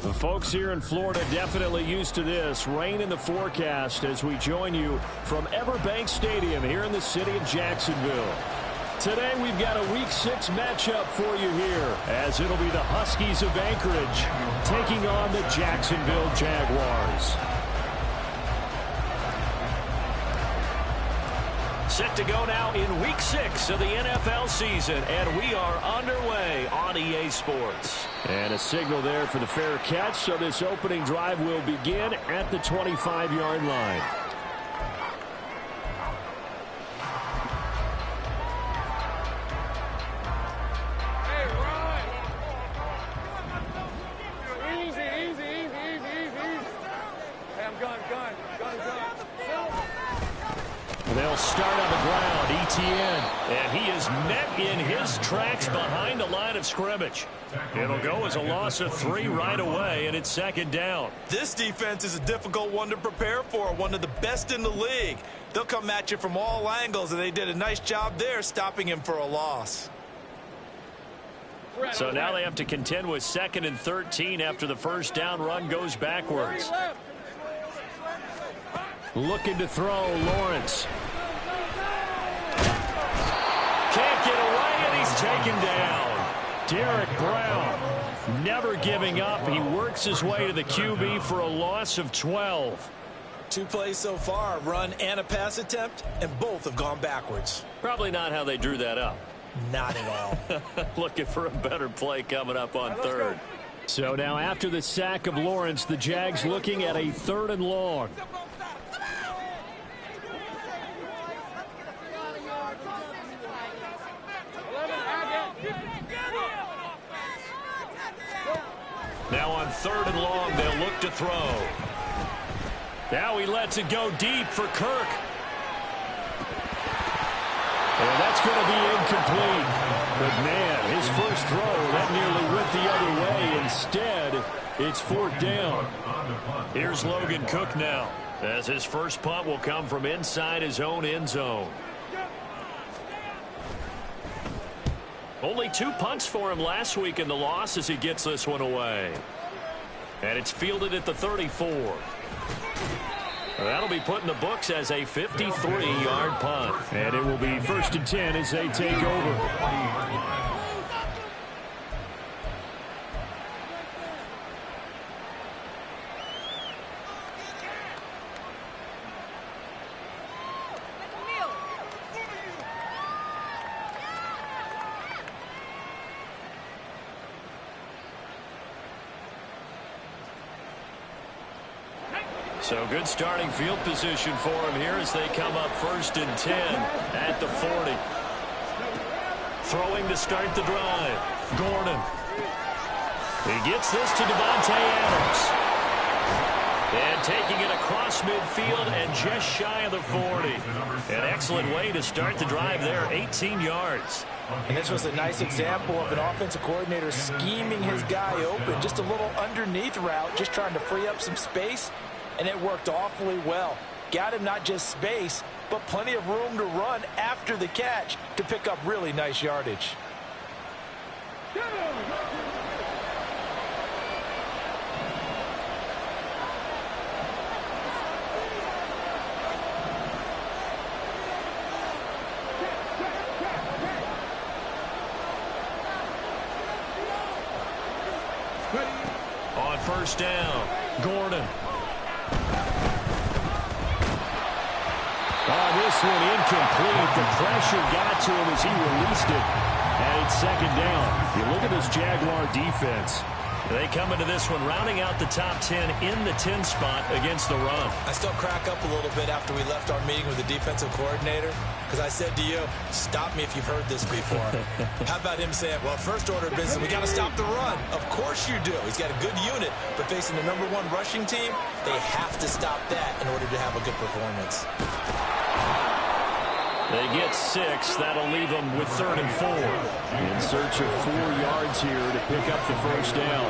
The folks here in Florida definitely used to this. Rain in the forecast as we join you from Everbank Stadium here in the city of Jacksonville. Today we've got a Week 6 matchup for you here, as it'll be the Huskies of Anchorage taking on the Jacksonville Jaguars. Set to go now in Week 6 of the NFL season, and we are underway on EA Sports. And a signal there for the fair catch, so this opening drive will begin at the 25-yard line. They'll start on the ground, Etienne, and he is met in his tracks behind the line of scrimmage. It'll go as a loss of 3 right away, and it's second down. This defense is a difficult one to prepare for, one of the best in the league. They'll come at you from all angles, and they did a nice job there stopping him for a loss. So now they have to contend with 2nd and 13 after the first down run goes backwards. Looking to throw, Lawrence. Can't get away, and he's taken down. Derek Brown never giving up. He works his way to the QB for a loss of 12. 2 plays so far, run and a pass attempt, and both have gone backwards. Probably not how they drew that up. Not at all. Looking for a better play coming up on 3rd. So now after the sack of Lawrence, the Jags looking at a 3rd and long. Now on 3rd and long, they'll look to throw. Now he lets it go deep for Kirk. And that's going to be incomplete. But, man, his first throw, that nearly went the other way. Instead, it's 4th down. Here's Logan Cook now, as his first punt will come from inside his own end zone. Only 2 punts for him last week in the loss as he gets this one away. And it's fielded at the 34. That'll be put in the books as a 53-yard punt. And it will be 1st and 10 as they take over. So good starting field position for him here as they come up 1st and 10 at the 40. Throwing to start the drive. Gordon. He gets this to Devontae Adams. And taking it across midfield and just shy of the 40. An excellent way to start the drive there, 18 yards. And this was a nice example of an offensive coordinator scheming his guy open. Just a little underneath route, just trying to free up some space. And it worked awfully well. Got him not just space, but plenty of room to run after the catch to pick up really nice yardage. On 1st down, Gordon. This one incomplete. The pressure got to him as he released it. And it's 2nd down. You look at this Jaguar defense. They come into this one rounding out the top 10 in the 10 spot against the run. I still crack up a little bit after we left our meeting with the defensive coordinator because I said to you, stop me if you've heard this before. How about him saying, well, first order of business, we got to stop the run. Of course you do. He's got a good unit, but facing the #1 rushing team, they have to stop that in order to have a good performance. They get 6. That'll leave them with 3rd and 4. In search of 4 yards here to pick up the first down.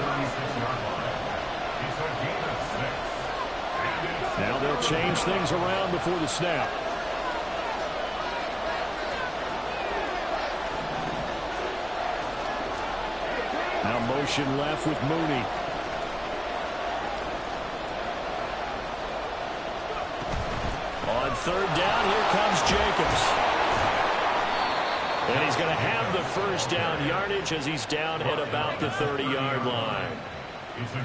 Now they'll change things around before the snap. Now motion left with Mooney. third down. Here comes Jacobs. And he's going to have the first down yardage as he's down at about the 30-yard line.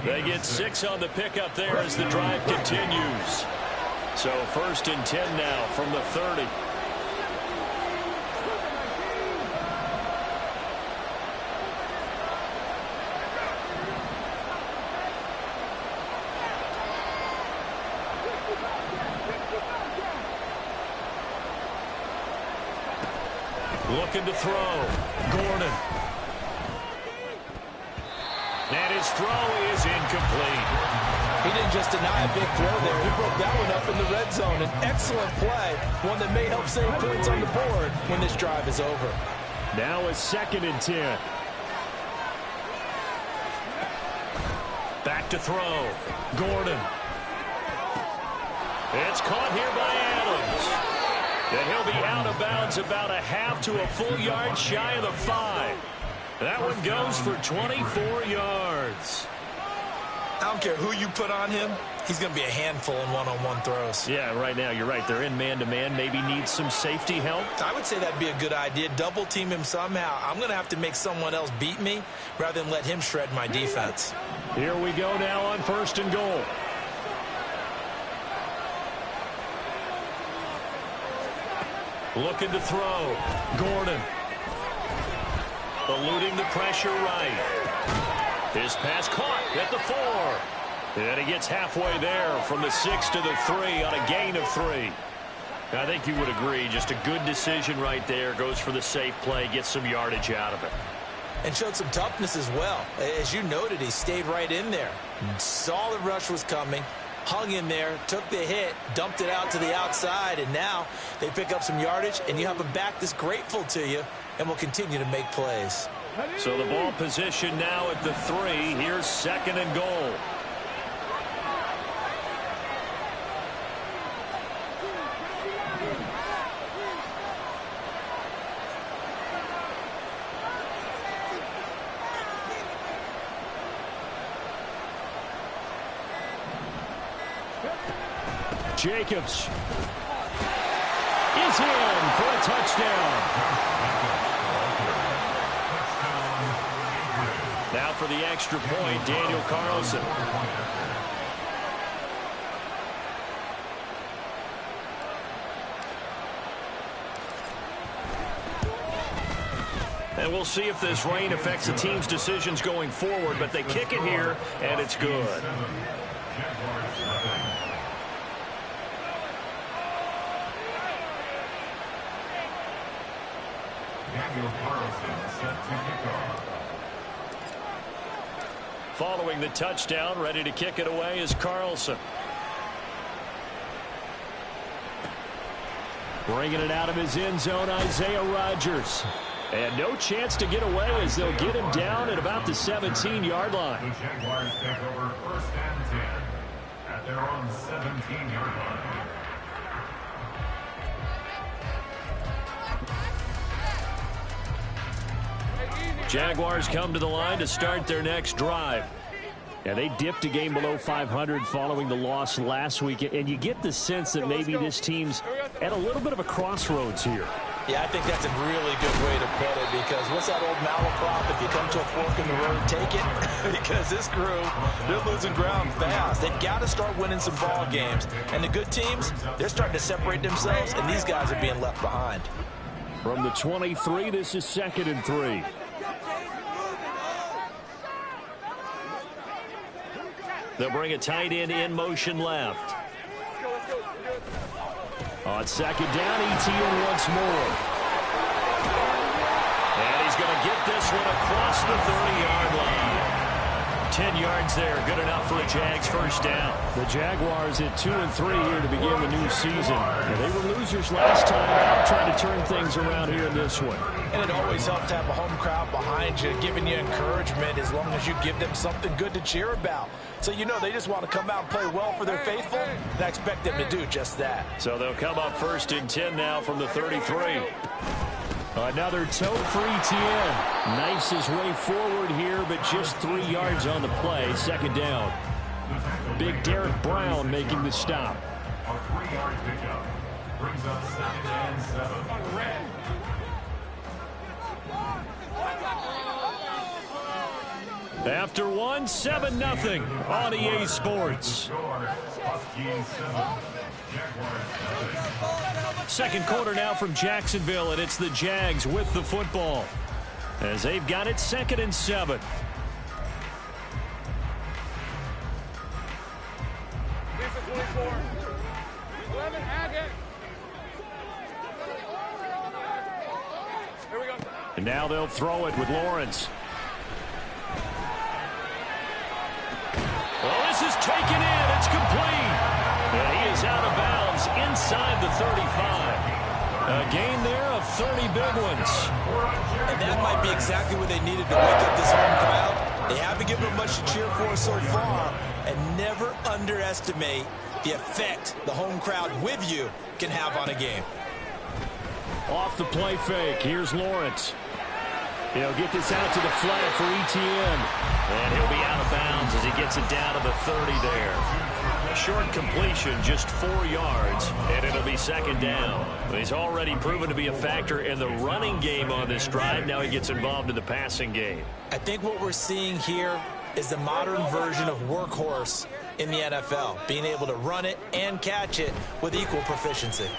They get 6 on the pickup there as the drive continues. So 1st and 10 now from the 30. Looking to throw. Gordon. And his throw is incomplete. He didn't just deny a big throw there. He broke that one up in the red zone. An excellent play. One that may help save points on the board when this drive is over. Now a 2nd and 10. Back to throw. Gordon. It's caught here by Adams. And he'll be out of bounds about a half to a full yard shy of the 5. That one goes for 24 yards. I don't care who you put on him. He's going to be a handful in one-on-one throws. Yeah, right now you're right. They're in man-to-man. Maybe needs some safety help. I would say that'd be a good idea. Double team him somehow. I'm going to have to make someone else beat me rather than let him shred my defense. Here we go now on 1st and goal. Looking to throw. Gordon. Eluding the pressure right. His pass caught at the 4. And he gets halfway there from the 6 to the 3 on a gain of 3. I think you would agree. Just a good decision right there. Goes for the safe play. Gets some yardage out of it. And showed some toughness as well. As you noted, he stayed right in there. Saw the rush was coming. Hung in there, took the hit, dumped it out to the outside, and now they pick up some yardage, and you have a back that's grateful to you and will continue to make plays. So the ball position now at the 3. Here's 2nd and goal. Jacobs is in for a touchdown. Now for the extra point, Daniel Carlson. And we'll see if this rain affects the team's decisions going forward, but they kick it here, and it's good. Following the touchdown, ready to kick it away is Carlson. Bringing it out of his end zone, Isaiah Rodgers. And no chance to get away as they'll get him down at about the 17-yard line. The Jaguars take over 1st and 10 at their own 17-yard line. Jaguars come to the line to start their next drive. And they dipped a game below 500 following the loss last week. And you get the sense that maybe this team's at a little bit of a crossroads here. Yeah, I think that's a really good way to put it, because what's that old malaprop? If you come to a fork in the road, take it. Because this group, they're losing ground fast. They've got to start winning some ball games. And the good teams, they're starting to separate themselves, and these guys are being left behind. From the 23, this is 2nd and 3. They'll bring a tight end in motion left. On 2nd down, ETN once more. And he's going to get this one across the 30-yard line. 10 yards there, good enough for a Jags first down. The Jaguars at 2-3 here to begin the new season. And they were losers last time out, trying to turn things around here in this one. And it always helps to have a home crowd behind you, giving you encouragement as long as you give them something good to cheer about. So you know they just want to come out and play well for their faithful, and I expect them to do just that. So they'll come up 1st and 10 now from the 33. Another toe for ETN. Knifes his way forward here, but just 3 yards on the play. 2nd down. Big Derek Brown making the stop. A 3-yard pickup. brings up 2nd and 7. After one, 7-0 on EA Sports. Second quarter now from Jacksonville, and it's the Jags with the football as they've got it 2nd and 7. And now they'll throw it with Lawrence. Well, this is taken in. It's complete. And he is out of bounds inside the 35. A gain there of 30 big ones. And that might be exactly what they needed to wake up this home crowd. They haven't given them much to cheer for so far. And never underestimate the effect the home crowd with you can have on a game. Off the play fake. Here's Lawrence. He'll get this out to the flat for Etienne. And he'll be out of bounds as he gets it down to the 30 there. Short completion, just 4 yards, and it'll be 2nd down. He's already proven to be a factor in the running game on this drive. Now he gets involved in the passing game. I think what we're seeing here is the modern version of workhorse in the NFL, being able to run it and catch it with equal proficiency.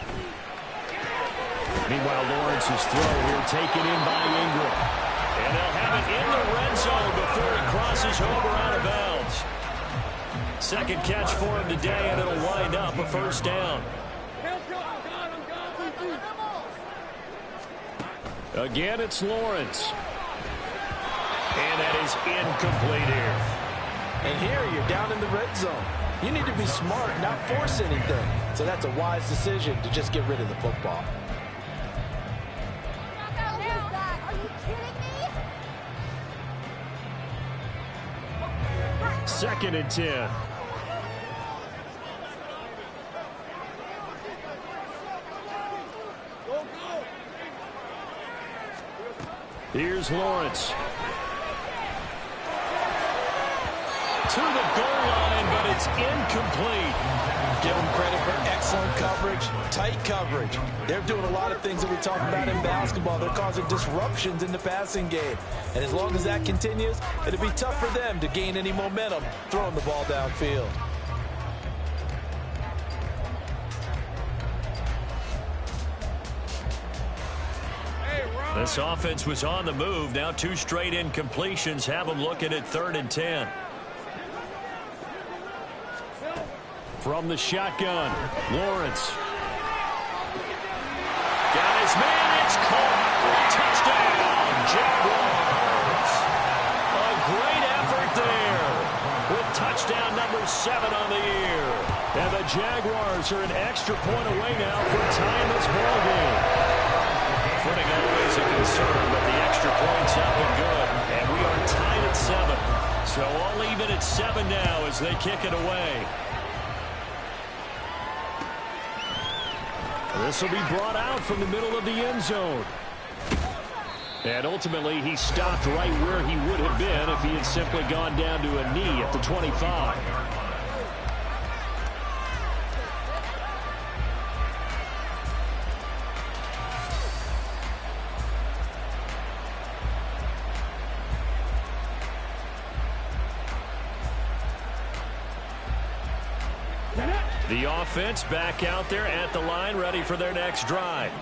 Meanwhile, Lawrence's throw here taken in by Ingram. And they'll have it in the red zone before he crosses over out of bounds. Second catch for him today, and it'll wind up a 1st down. Again, it's Lawrence. And that is incomplete here. And here you're down in the red zone. You need to be smart, not force anything. So that's a wise decision to just get rid of the football. 2nd and 10. Here's Lawrence. To the goal line, but it's incomplete. Give them credit for excellent coverage, tight coverage. They're doing a lot of things that we talk about in basketball. They're causing disruptions in the passing game. And as long as that continues, it'll be tough for them to gain any momentum throwing the ball downfield. This offense was on the move. Now 2 straight incompletions have them looking at 3rd and 10. From the shotgun, Lawrence. Got his man, it's caught. Touchdown, Jaguars. A great effort there with touchdown number 7 on the year. And the Jaguars are an extra point away now for tying this ball game. Footing always a concern, but the extra point's up and good. And we are tied at 7. So all even at 7 now as they kick it away. This will be brought out from the middle of the end zone. And ultimately, he stopped right where he would have been if he had simply gone down to a knee at the 25. The offense back out there at the line, ready for their next drive.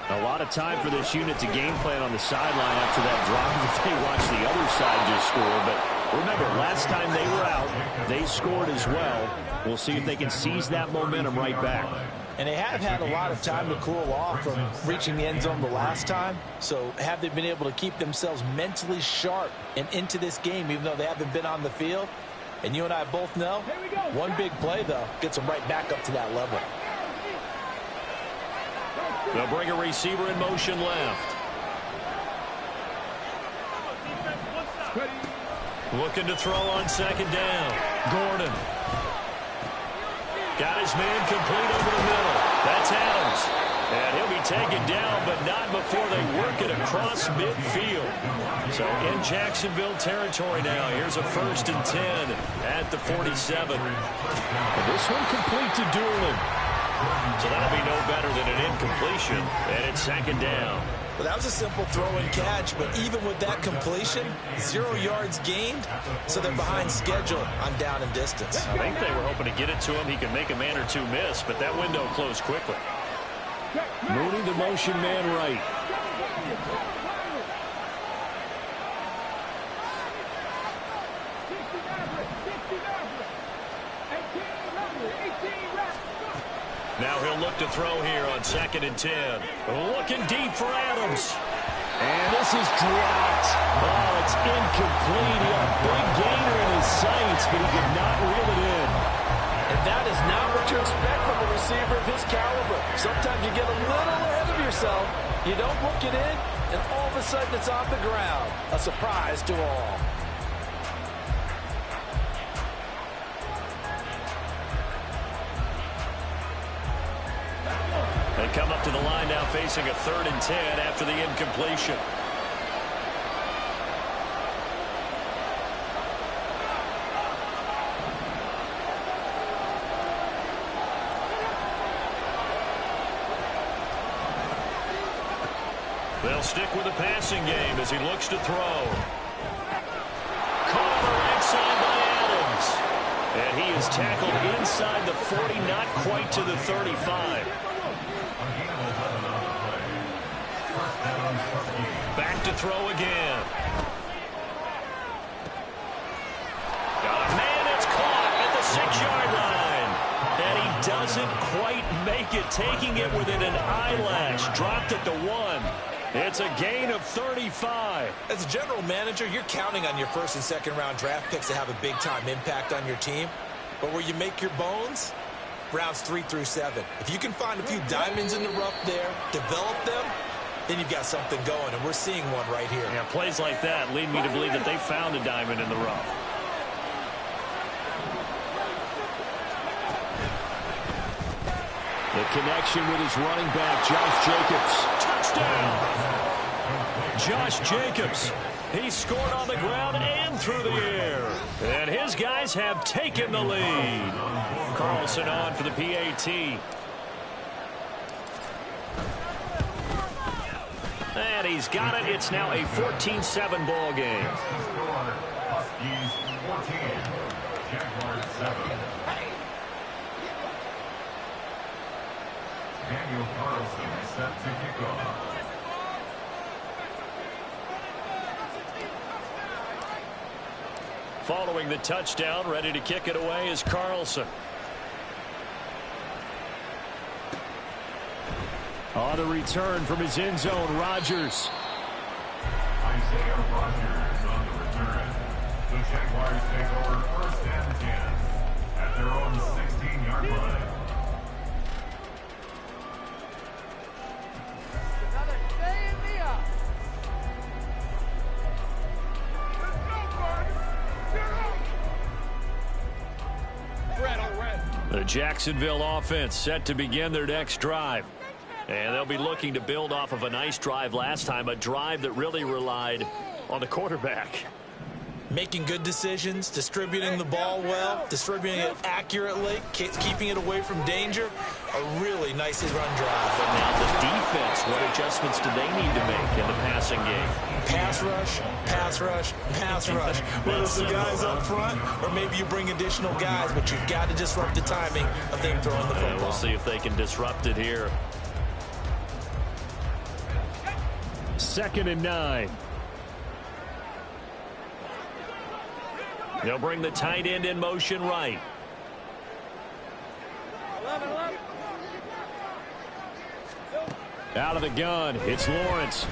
A lot of time for this unit to game plan on the sideline after that drive that they watched the other side just score. But remember, last time they were out, they scored as well. We'll see if they can seize that momentum right back. And they have had a lot of time to cool off from reaching the end zone the last time. So have they been able to keep themselves mentally sharp and into this game, even though they haven't been on the field? And you and I both know, one big play, though, gets them right back up to that level. They'll bring a receiver in motion left. Looking to throw on 2nd down. Gordon. Got his man complete over the middle. That's Adams. And he'll be taken down, but not before they work it across midfield. So in Jacksonville territory now. Here's a 1st and 10 at the 47. And this one complete to Doolin. So that'll be no better than an incompletion, and it's second down. Well, that was a simple throw and catch, but even with that completion, 0 yards gained, so they're behind schedule on down and distance. I think they were hoping to get it to him. He could make a man or two miss, but that window closed quickly. Mooney, the motion man right. Now he'll look to throw here on 2nd and 10. Looking deep for Adams. And this is dropped. Oh, it's incomplete. He had a big gainer in his sights, but he could not reel it in. And that is not what you expect from a receiver of his caliber. Sometimes you get a little ahead of yourself. You don't look it in, and all of a sudden it's off the ground. A surprise to all. They come up to the line now facing a 3rd and 10 after the incompletion. They'll stick with the passing game as he looks to throw. Caught on the right side by Adams. And he is tackled inside the 40, not quite to the 35. Back to throw again. Man, it's caught at the 6-yard line. And he doesn't quite make it, taking it within an eyelash. Dropped at the 1. It's a gain of 35. As a general manager, you're counting on your 1st and 2nd round draft picks to have a big-time impact on your team. But where you make your bones, rounds 3 through 7. If you can find a few diamonds in the rough there, develop them, then you've got something going, and we're seeing one right here. Yeah, plays like that lead me to believe that they found a diamond in the rough. The connection with his running back, Josh Jacobs. Touchdown! Josh Jacobs. He scored on the ground and through the air. And his guys have taken the lead. Carlson on for the PAT. And he's got it. It's now a 14-7 ball game. Huskies 14, Jaguars 7. Daniel Carlson set to kick off. Following the touchdown, ready to kick it away is Carlson. On the return from his end zone, Rodgers. Isaiah Rodgers on the return. The Jaguars take over 1st and 10 at their own 16-yard line. The Jacksonville offense set to begin their next drive. And they'll be looking to build off of a nice drive last time, a drive that really relied on the quarterback. Making good decisions, distributing the ball well, distributing it accurately, keeping it away from danger. A really nice run drive. But now the defense, what adjustments do they need to make in the passing game? Pass rush, pass rush, pass rush. Whether it's the guys up front or maybe you bring additional guys, but you've got to disrupt the timing of them throwing the football. And we'll see if they can disrupt it here. 2nd and 9. They'll bring the tight end in motion right. Out of the gun, it's Lawrence.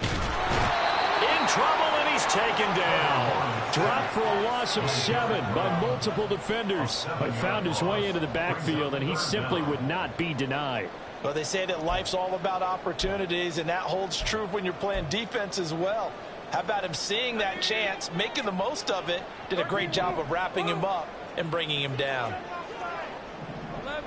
In trouble, and he's taken down. Dropped for a loss of 7 by multiple defenders. But found his way into the backfield, and he simply would not be denied. Well, they say that life's all about opportunities, and that holds true when you're playing defense as well. How about him seeing that chance, making the most of it, did a great job of wrapping him up and bringing him down. 11.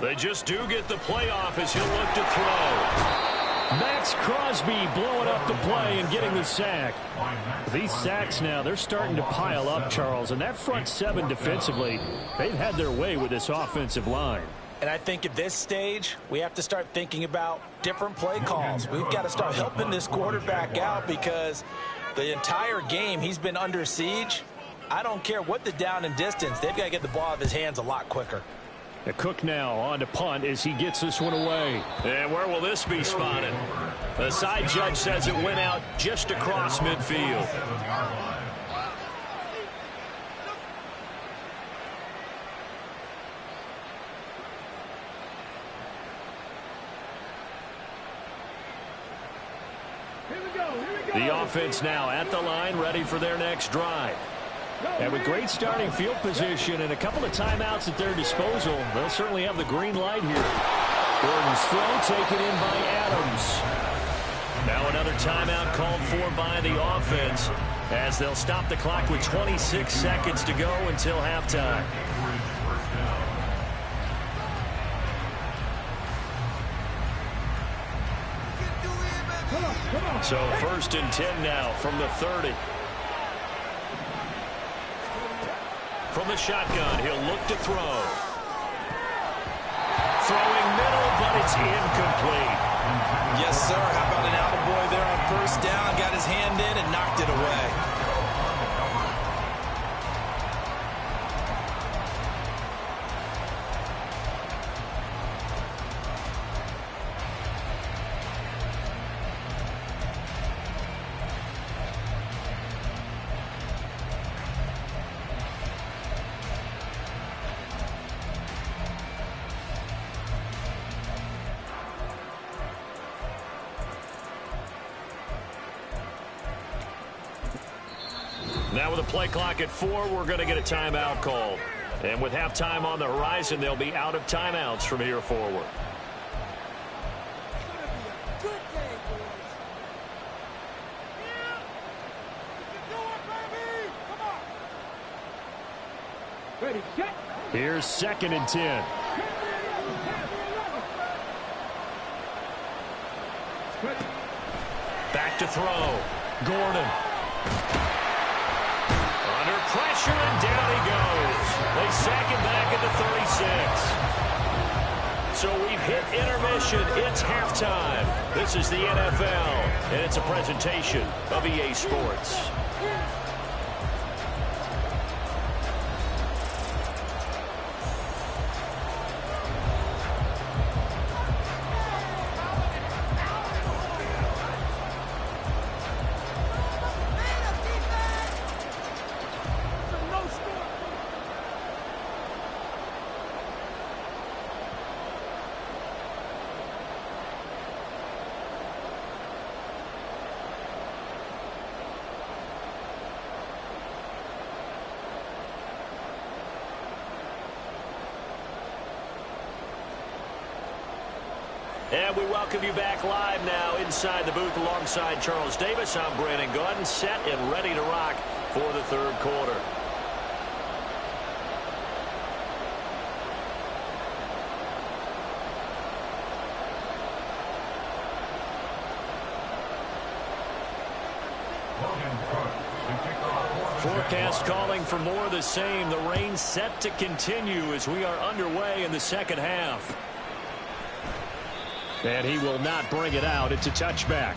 They just do get the playoff as he'll look to throw. Max Crosby blowing up the play and getting the sack. These sacks now, they're starting to pile up, Charles. And that front seven defensively, they've had their way with this offensive line. And I think at this stage, we have to start thinking about different play calls. We've got to start helping this quarterback out because the entire game he's been under siege. I don't care what the down and distance. They've got to get the ball out of his hands a lot quicker. The Cook now on to punt as he gets this one away. And where will this be spotted? The side judge says it went out just across midfield. The offense now at the line, ready for their next drive. And with great starting field position and a couple of timeouts at their disposal, they'll certainly have the green light here. Gordon's throw taken in by Adams. Now another timeout called for by the offense as they'll stop the clock with 26 seconds to go until halftime. So 1st and 10 now from the 30. From the shotgun, he'll look to throw. Throwing middle, but it's incomplete. Yes, sir. How about an attaboy there on 1st down? Got his hand in and knocked it away. Now with a play clock at 4, we're going to get a timeout called. And with halftime on the horizon, they'll be out of timeouts from here forward. Here's 2nd and 10. Back to throw. Gordon. Under pressure, and down he goes. They sack him back at the 36. So we've hit intermission. It's halftime. This is the NFL, and it's a presentation of EA Sports. And we welcome you back live now inside the booth alongside Charles Davis. I'm Brandon Gordon, set and ready to rock for the 3rd quarter. Forecast calling for more of the same. The rain set to continue as we are underway in the 2nd half. And he will not bring it out. It's a touchback.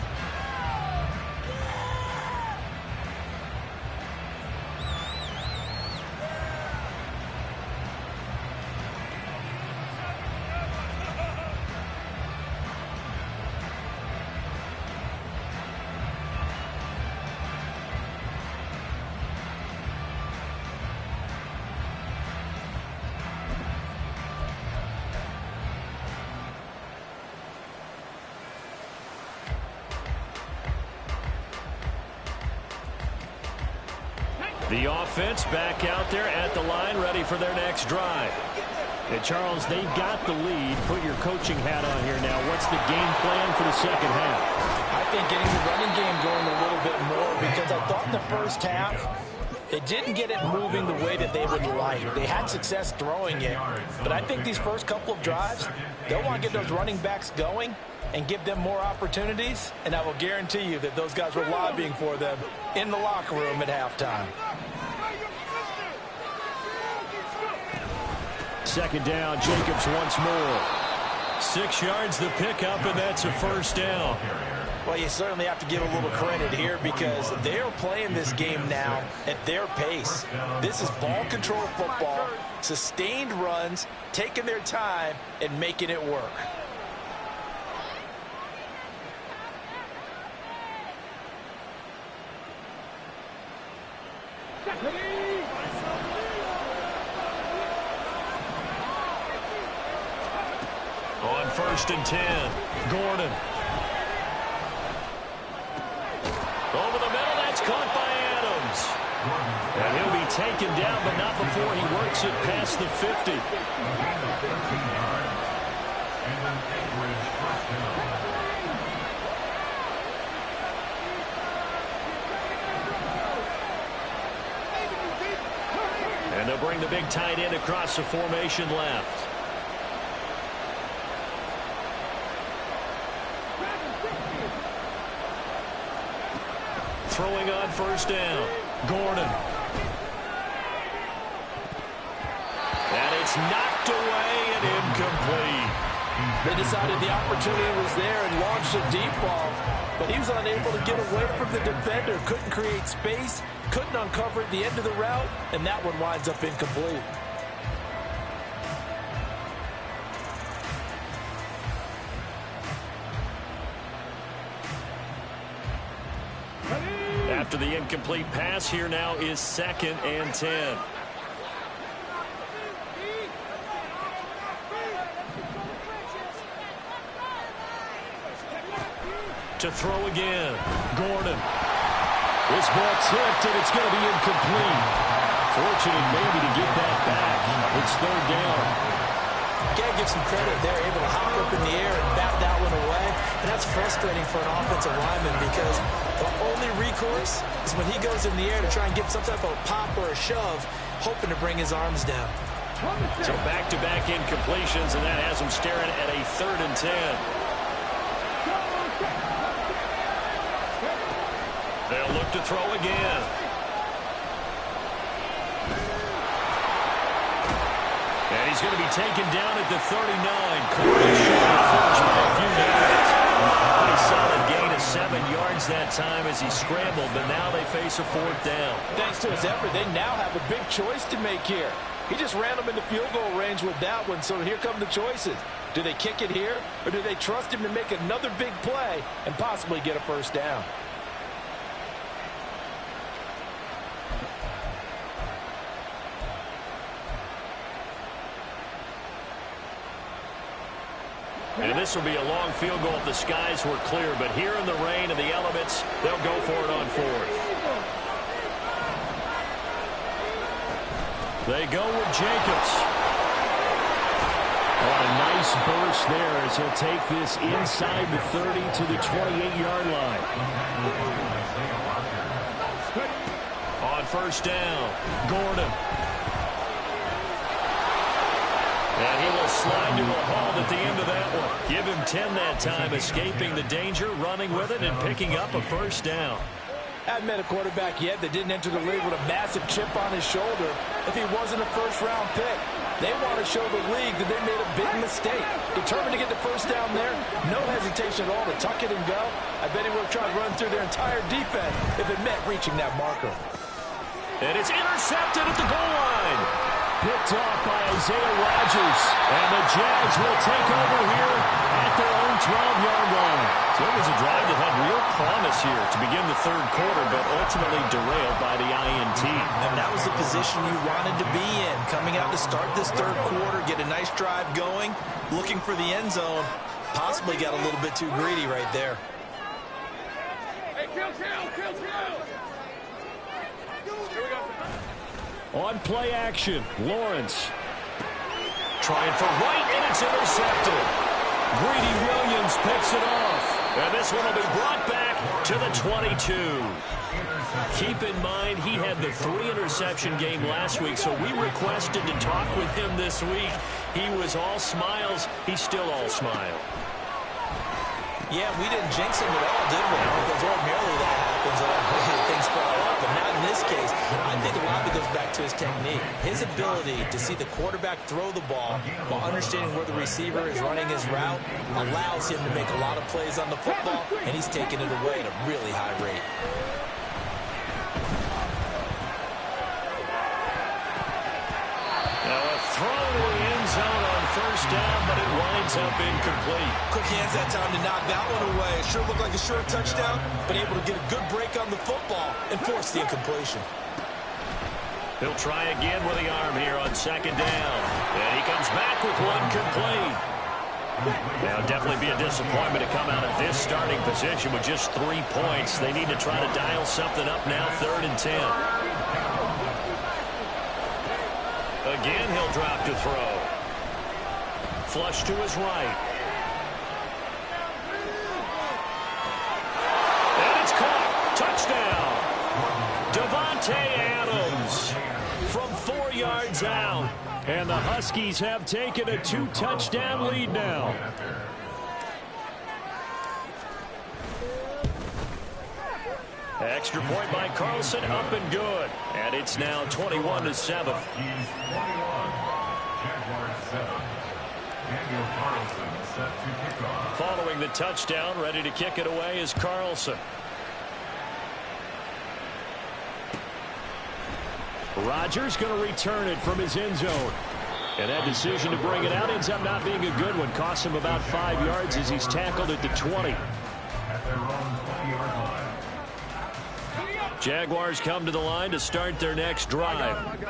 The offense back out there at the line, ready for their next drive. And Charles, they've got the lead. Put your coaching hat on here now. What's the game plan for the 2nd half? I think getting the running game going a little bit more, because I thought in the 1st half they didn't get it moving the way that they would like. They had success throwing it, but I think these first couple of drives, They'll want to get those running backs going and give them more opportunities, and I will guarantee you that those guys were lobbying for them in the locker room at halftime. Second down, Jacobs once more. 6 yards the pickup, and that's a first down. Well, you certainly have to give a little credit here because they're playing this game now at their pace. This is ball control football, sustained runs, taking their time, and making it work. On 1st and 10, Gordon. Over the middle, that's caught by Adams. And he'll be taken down, but not before he works it past the 50. And they'll bring the big tight end across the formation left. Throwing on 1st down, Gordon. And it's knocked away and incomplete. They decided the opportunity was there and launched a deep ball, but he was unable to get away from the defender, couldn't create space, couldn't uncover at the end of the route, and that one winds up incomplete. After the incomplete pass, here now is 2nd and 10. To throw again, Gordon. This ball tipped, and it's going to be incomplete. Fortunate maybe to get that back. It's 3rd down. Got to give some credit. They're able to hop up in the air and bat that one away. And that's frustrating for an offensive lineman because the only recourse is when he goes in the air to try and get some type of pop or a shove, hoping to bring his arms down. So back-to-back incompletions, and that has him staring at a 3rd and 10. They'll look to throw again. And he's going to be taken down at the 39. Clearly short of finish by a few yards. Pretty solid gain of 7 yards that time as he scrambled, but now they face a 4th down. Thanks to his effort, they now have a big choice to make here. He just ran them into field goal range with that one, so here come the choices. Do they kick it here, or do they trust him to make another big play and possibly get a 1st down? And this will be a long field goal if the skies were clear, but here in the rain and the elements, they'll go for it on 4th. They go with Jacobs. Oh, a nice burst there as he'll take this inside the 30 to the 28-yard line. On 1st down, Gordon. And he will slide to a halt at the end of that one. Give him 10 that time, escaping the danger, running with it, and picking up a 1st down. Haven't met a quarterback yet that didn't enter the league with a massive chip on his shoulder if he wasn't a 1st-round pick. They want to show the league that they made a big mistake. Determined to get the 1st down there, no hesitation at all to tuck it and go. I bet he would have tried to run through their entire defense if it meant reaching that marker. And it's intercepted at the goal line. Picked off by Isaiah Rodgers. And the Jags will take over here at their own 12-yard line. So it was a drive that had real promise here to begin the 3rd quarter, but ultimately derailed by the INT. And that was the position you wanted to be in. Coming out to start this 3rd quarter, get a nice drive going, looking for the end zone. Possibly got a little bit too greedy right there. Hey, kill. On play action, Lawrence. Trying for right, and it's intercepted. Greedy Williams picks it off. And this one will be brought back to the 22. Keep in mind, he had the 3-interception game last week, so we requested to talk with him this week. He was all smiles. He's still all smile. Yeah, we didn't jinx him at all, did we? Because ordinarily that happens and things fall up. But not in this case. I think a lot of it goes back to his technique. His ability to see the quarterback throw the ball while understanding where the receiver is running his route allows him to make a lot of plays on the football, and he's taking it away at a really high rate. Now a throw to the end zone on first down, but it winds up incomplete. Quick hands that time to knock that one away. It sure looked like a short touchdown, but able to get a good break on the football and force the incompletion. He'll try again with the arm here on second down. And he comes back with one complete. Now, definitely be a disappointment to come out of this starting position with just 3 points. They need to try to dial something up now, 3rd and 10. Again, he'll drop to throw. Flush to his right. And it's caught. Touchdown. Devontae Adams from 4 yards out. And the Huskies have taken a 2-touchdown lead now. Extra point by Carlson, up and good. And it's now 21-7. Following the touchdown, ready to kick it away is Carlson. Rodgers going to return it from his end zone. And that decision to bring it out ends up not being a good one. Costs him about 5 yards as he's tackled at the 20. Jaguars come to the line to start their next drive.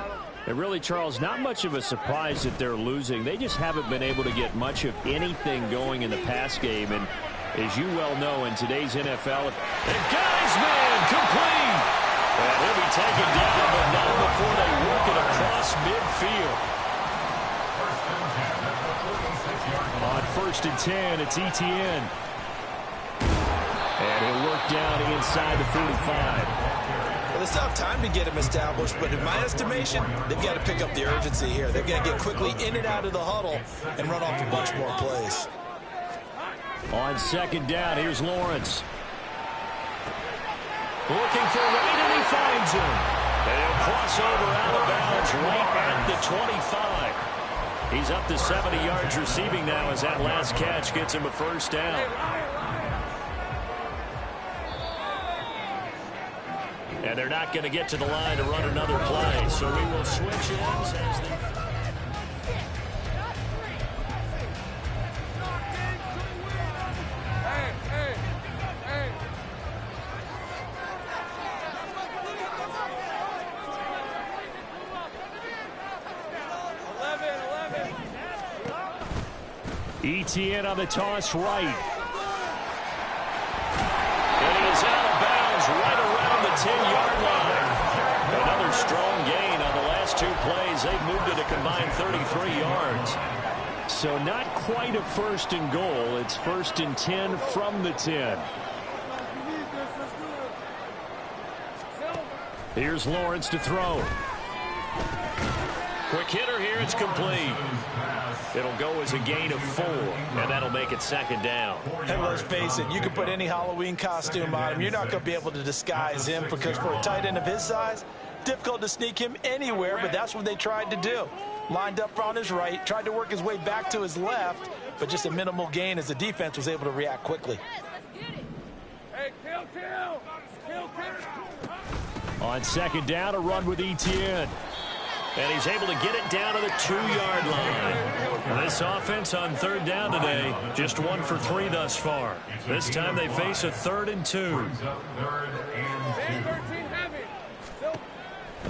And really, Charles, not much of a surprise that they're losing. They just haven't been able to get much of anything going in the pass game. And as you well know, in today's NFL, the guy's man complete. And he'll be taken down, but not before they work it across midfield. On 1st and 10, it's Etienne. And he'll work down inside the 45. Well, they still have time to get him established, but in my estimation, they've got to pick up the urgency here. They've got to get quickly in and out of the huddle and run off a bunch more plays. On 2nd down, here's Lawrence. Looking for Wright, and he finds him. They'll cross over out of bounds right at the 25. He's up to 70 yards receiving now as that last catch gets him a 1st down. And they're not going to get to the line to run another play, so we will switch ends as they... Etienne on the toss right. And he is out of bounds right around the 10-yard line. Another strong gain on the last 2 plays. They've moved it a combined 33 yards. So not quite a 1st and goal. It's 1st and 10 from the 10. Here's Lawrence to throw. Quick hitter here. It's complete. It'll go as a gain of 4, and that'll make it 2nd down. And let's face it, you can put any Halloween costume on him. You're not going to be able to disguise him because for a tight end of his size, difficult to sneak him anywhere, but that's what they tried to do. Lined up on his right, tried to work his way back to his left, but just a minimal gain as the defense was able to react quickly. Hey, kill. On 2nd down, a run with Etienne. And he's able to get it down to the 2-yard line. This offense on 3rd down today, just 1 for 3 thus far. This time they face a 3rd and 2.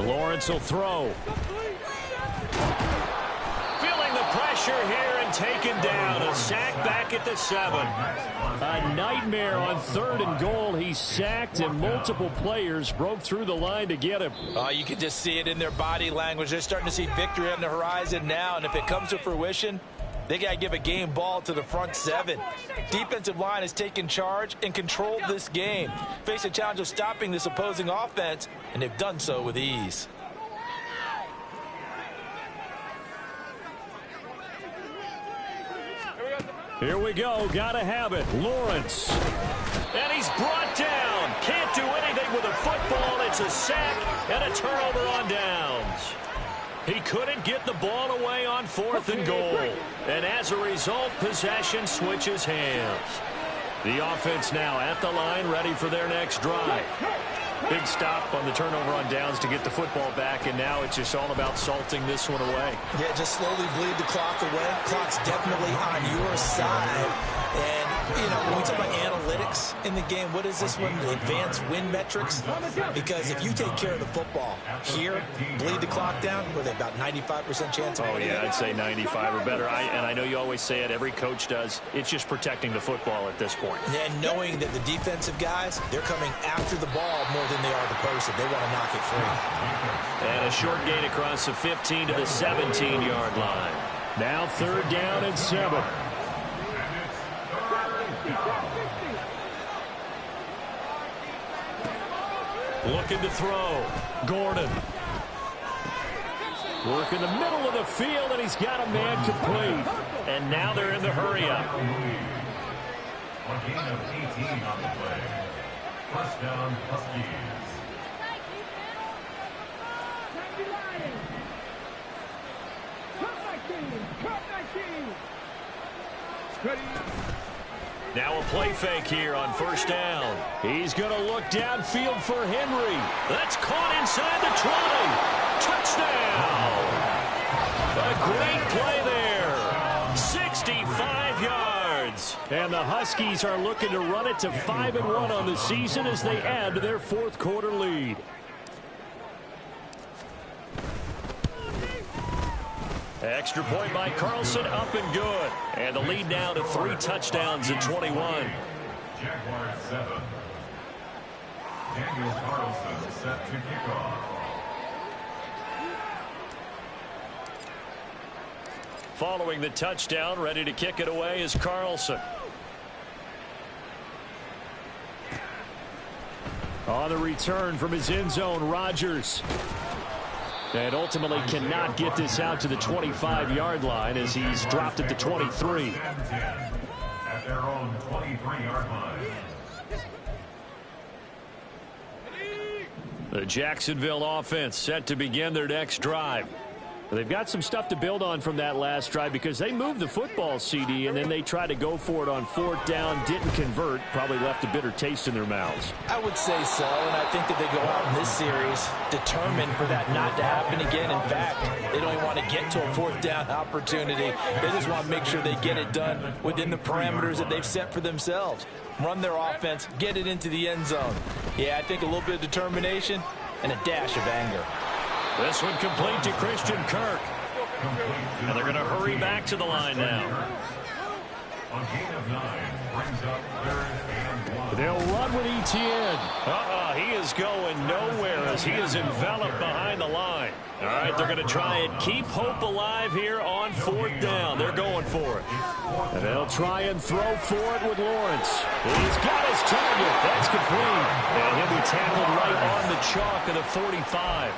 Lawrence will throw. Feeling the pressure here and taken down. A sack back at the 7. A nightmare on 3rd and goal. He's sacked, and multiple players broke through the line to get him. You can just see it in their body language. They're starting to see victory on the horizon now, and if it comes to fruition, They got to give a game ball to the front seven. Defensive line has taken charge and controlled this game. Face a challenge of stopping this opposing offense, and they've done so with ease. Here we go. Gotta have it. Lawrence. And he's brought down. Can't do anything with a football. It's a sack and a turnover on downs. He couldn't get the ball away on 4th and goal. And as a result, possession switches hands. The offense now at the line, ready for their next drive. Big stop on the turnover on downs to get the football back, and now it's just all about salting this one away. Yeah, just slowly bleed the clock away. Clock's definitely on your side. And, you know, when we talk about analytics in the game, what is this one? The advanced win metrics? Because if you take care of the football here, bleed the clock down, with about 95% chance of winning. Oh, yeah, I'd say 95 or better. And I know you always say it, every coach does. It's just protecting the football at this point. And knowing that the defensive guys, they're coming after the ball more than they are the person. They want to knock it free. And a short gain across the 15 to the 17-yard line. Now 3rd down and 7. Looking to throw. Gordon. Work in the middle of the field, and he's got a man complete. And now they're in the hurry-up. A gain of 18 on the play. First down, Huskies. Now a play fake here on 1st down. He's going to look downfield for Henry. That's caught inside the 20. Touchdown. A great play there. 65 yards. And the Huskies are looking to run it to 5-1 on the season as they add to their 4th quarter lead. Extra point by Carlson, up and good. And the lead now to 3 touchdowns at 21. Jaguars 7. Daniel Carlson set to kick off. Following the touchdown, ready to kick it away is Carlson. On the return from his end zone, Rodgers. And ultimately cannot get this out to the 25-yard line as he's dropped at the 23. At their own 23-yard line. The Jacksonville offense set to begin their next drive. They've got some stuff to build on from that last drive because they moved the football, CD, and then they tried to go for it on 4th down, didn't convert, probably left a bitter taste in their mouths. I would say so, and I think that they go out in this series determined for that not to happen again. In fact, they don't even want to get to a 4th down opportunity. They just want to make sure they get it done within the parameters that they've set for themselves. Run their offense, get it into the end zone. Yeah, I think a little bit of determination and a dash of anger. This one complete to Christian Kirk. And they're going to hurry back to the line now. A gain of 9 brings up 3rd and 1. They'll run with Etienne. He is going nowhere as he is enveloped behind the line. All right, they're going to try and keep hope alive here on 4th down. They're going for it. And they'll try and throw for it with Lawrence. He's got his target. That's complete. And he'll be tackled right on the chalk of the 45.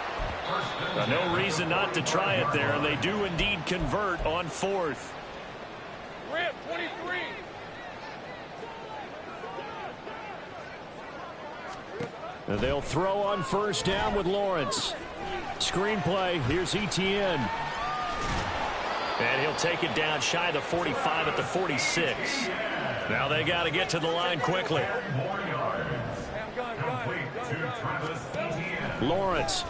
No reason not to try it there, and they do indeed convert on 4th. Rip, 23. And they'll throw on 1st down with Lawrence. Screenplay, here's Etienne. And he'll take it down shy of the 45 at the 46. Now they got to get to the line quickly. Lawrence.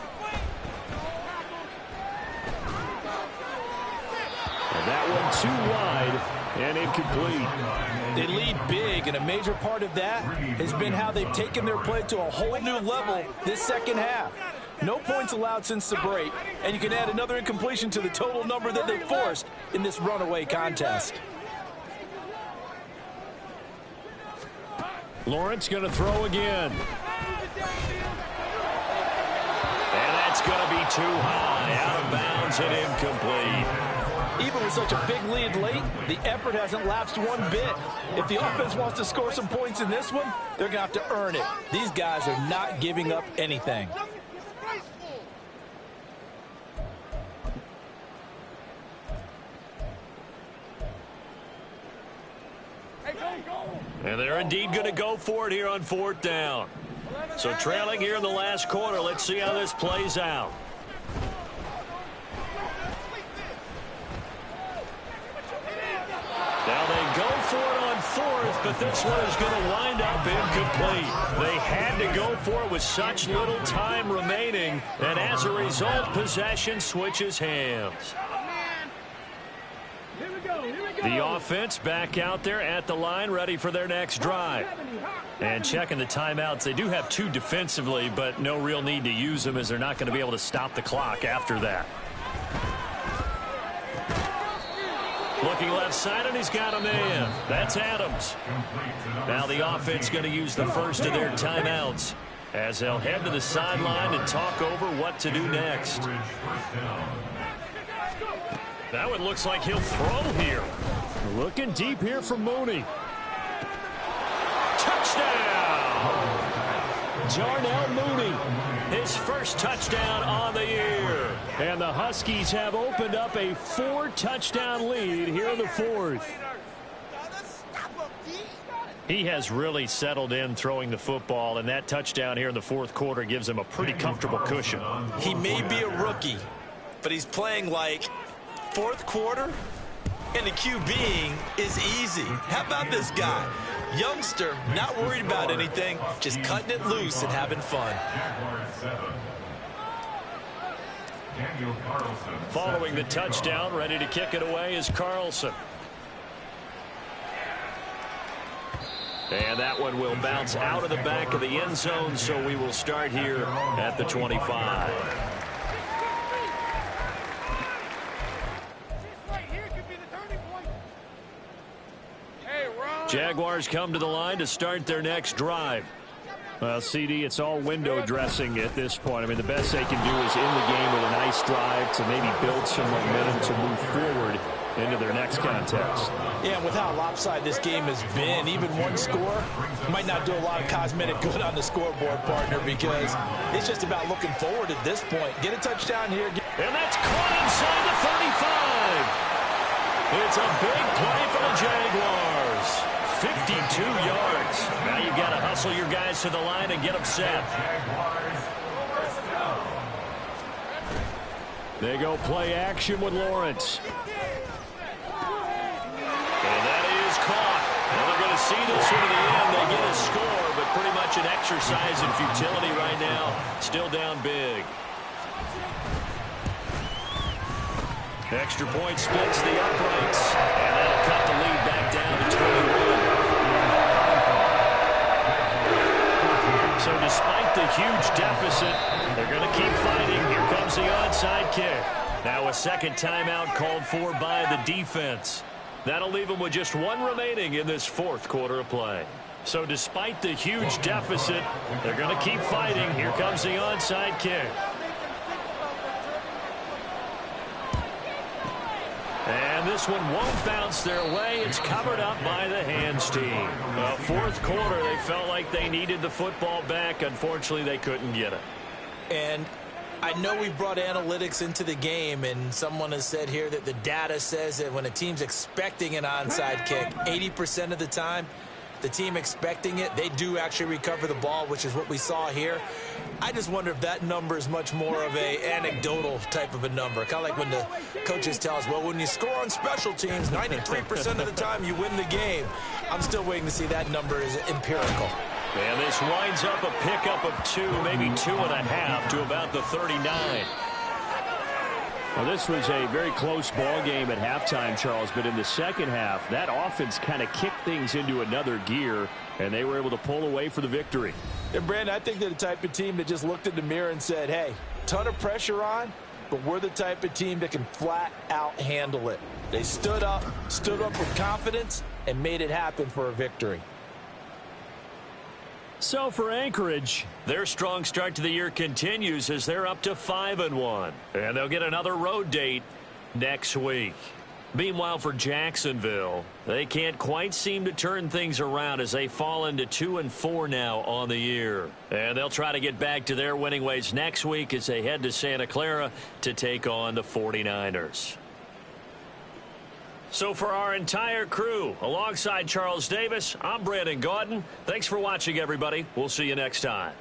And that one too wide and incomplete. They lead big, and a major part of that has been how they've taken their play to a whole new level this second half. No points allowed since the break, and you can add another incompletion to the total number that they forced in this runaway contest. Lawrence going to throw again. And that's going to be too high, out of bounds and incomplete. Even with such a big lead late, the effort hasn't lapsed one bit. If the offense wants to score some points in this one, they're going to have to earn it. These guys are not giving up anything. And they're indeed going to go for it here on 4th down. So trailing here in the last quarter. Let's see how this plays out. Now they go for it on 4th, but this one is going to wind up incomplete. They had to go for it with such little time remaining, and as a result, possession switches hands. The offense back out there at the line, ready for their next drive. And checking the timeouts, they do have 2 defensively, but no real need to use them as they're not going to be able to stop the clock after that. Looking left side, and he's got a man. That's Adams. Now the offense going to use the first of their timeouts as they'll head to the sideline and talk over what to do next. That one looks like he'll throw here. Looking deep here for Mooney. Touchdown! Jarnell Mooney, his first touchdown on the year. And the Huskies have opened up a 4-touchdown lead here in the 4th. He has really settled in throwing the football, and that touchdown here in the 4th quarter gives him a pretty comfortable cushion. He may be a rookie, but he's playing like 4th quarter, and the QBing is easy. How about this guy? Youngster, not worried about anything, just cutting it loose and having fun. Following the touchdown, ready to kick it away is Carlson. And that one will bounce out of the back of the end zone, so we will start here at the 25. Jaguars come to the line to start their next drive. Well, CD, it's all window dressing at this point. I mean, the best they can do is in the game with a nice drive to maybe build some momentum to move forward into their next contest. Yeah, with how lopsided this game has been, even one score might not do a lot of cosmetic good on the scoreboard, partner, because it's just about looking forward at this point. Get a touchdown here. And that's caught inside the 35. It's a big play for the Jaguars. 52 yards. Now you've got to hustle your guys to the line and get them set. They go play action with Lawrence. And that is caught. Well, they're going to see this one to the end. They get a score, but pretty much an exercise in futility right now. Still down big. Extra point splits the uprights, and that'll cut the lead back down to 21. So despite the huge deficit, they're going to keep fighting. Here comes the onside kick. Now a second timeout called for by the defense. That'll leave them with just 1 remaining in this 4th quarter of play. So despite the huge deficit, they're going to keep fighting. Here comes the onside kick. And this one won't bounce their way. It's covered up by the hands team. 4th quarter, they felt like they needed the football back. Unfortunately, they couldn't get it. And I know we brought analytics into the game, and someone has said here that the data says that when a team's expecting an onside kick, 80% of the time, the team expecting it, they do actually recover the ball, which is what we saw here. I just wonder if that number is much more of a anecdotal type of a number. Kind of like when the coaches tell us, well, when you score on special teams, 93% of the time you win the game. I'm still waiting to see that number is empirical. And this winds up a pickup of 2, maybe 2.5 to about the 39. Well, this was a very close ball game at halftime, Charles, but in the second half, that offense kind of kicked things into another gear, and they were able to pull away for the victory. And, Brandon, I think they're the type of team that just looked in the mirror and said, hey, ton of pressure on, but we're the type of team that can flat out handle it. They stood up with confidence, and made it happen for a victory. So for Anchorage, their strong start to the year continues as they're up to 5-1. And they'll get another road date next week. Meanwhile, for Jacksonville, they can't quite seem to turn things around as they fall into 2-4 now on the year. And they'll try to get back to their winning ways next week as they head to Santa Clara to take on the 49ers. So for our entire crew, alongside Charles Davis, I'm Brandon Gaudin. Thanks for watching, everybody. We'll see you next time.